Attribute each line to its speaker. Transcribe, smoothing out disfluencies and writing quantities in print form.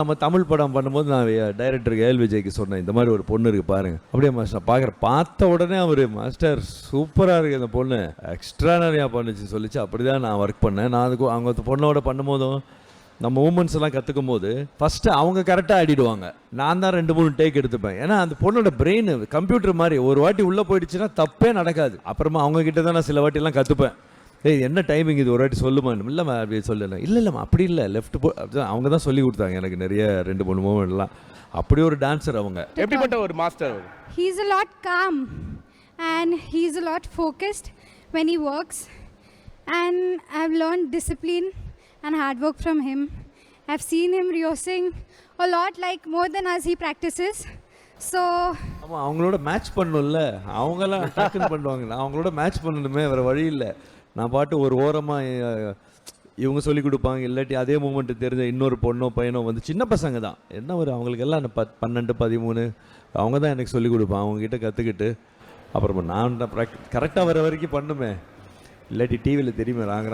Speaker 1: நம்ம தமிழ் படம் பண்ணும்போது நான் டைரக்டர் ஏஎல் விஜய்க்கு சொன்னேன், இந்த மாதிரி ஒரு பொண்ணு இருக்குது பாருங்க. அப்படியே மாஸ்டர் பார்த்த உடனே அவர் மாஸ்டர் சூப்பராக இருக்குது அந்த பொண்ணு, எக்ஸ்ட்ரானரியாக பண்ணுச்சு சொல்லிச்சு. அப்படி தான் நான் ஒர்க் பண்ணேன். நான் அதுக்கு அவங்க பொண்ணோட பண்ணும்போதும் நம்ம மூமெண்ட்ஸ் எல்லாம் கற்றுக்கும் போது ஃபஸ்ட்டு அவங்க கரெக்டாக ஆடிடுவாங்க, நான் தான் 2-3 டேக் எடுத்துப்பேன். ஏன்னா அந்த பொண்ணோட பிரெயின் கம்ப்யூட்டர் மாதிரி, ஒரு வாட்டி உள்ளே போயிடுச்சுன்னா தப்பே நடக்காது. அப்புறமா அவங்க கிட்ட தான் நான் சில வாட்டிலாம் கற்றுப்பேன். ஏய் என்ன டைமிங் இது, ஒரு வாட்டி சொல்லுமா? இல்லைம்மா அப்படி சொல்லலை. இல்லைம்மா அப்படி இல்லை, லெஃப்ட் அவங்க தான் சொல்லி கொடுத்தாங்க எனக்கு நிறைய 2-3 மூமெண்ட்லாம். அப்படி ஒரு டான்ஸர் அவங்க.
Speaker 2: எப்படிப்பட்ட ஒரு master?
Speaker 3: He is a lot calm and he is a lot focused when he works, and I've learned discipline and hard work from him. I've seen him rehearsing a lot, like more than us he practices. So
Speaker 1: ஆமாம், அவங்களோட match பண்ணணும்ல, அவங்களாம் டக்குன்னு பண்ணுவாங்க. நான் அவங்களோட match பண்ணணுமே, வேறு வழி இல்லை. நான் பாட்டு ஒரு ஓரமாக இவங்க சொல்லிக் கொடுப்பாங்க, இல்லாட்டி அதே மூமெண்ட்டு தெரிஞ்ச இன்னொரு பொண்ணோ பையனோ வந்து சின்ன பசங்க தான், என்ன ஒரு அவங்களுக்கு எல்லாம் 12-13 அவங்க தான் எனக்கு சொல்லிக் கொடுப்பான். அவங்ககிட்ட கற்றுக்கிட்டு அப்புறமா நான் கரெக்டாக வர வரைக்கும் பண்ணுமே, இல்லாட்டி டிவியில் தெரியுமே ராங்க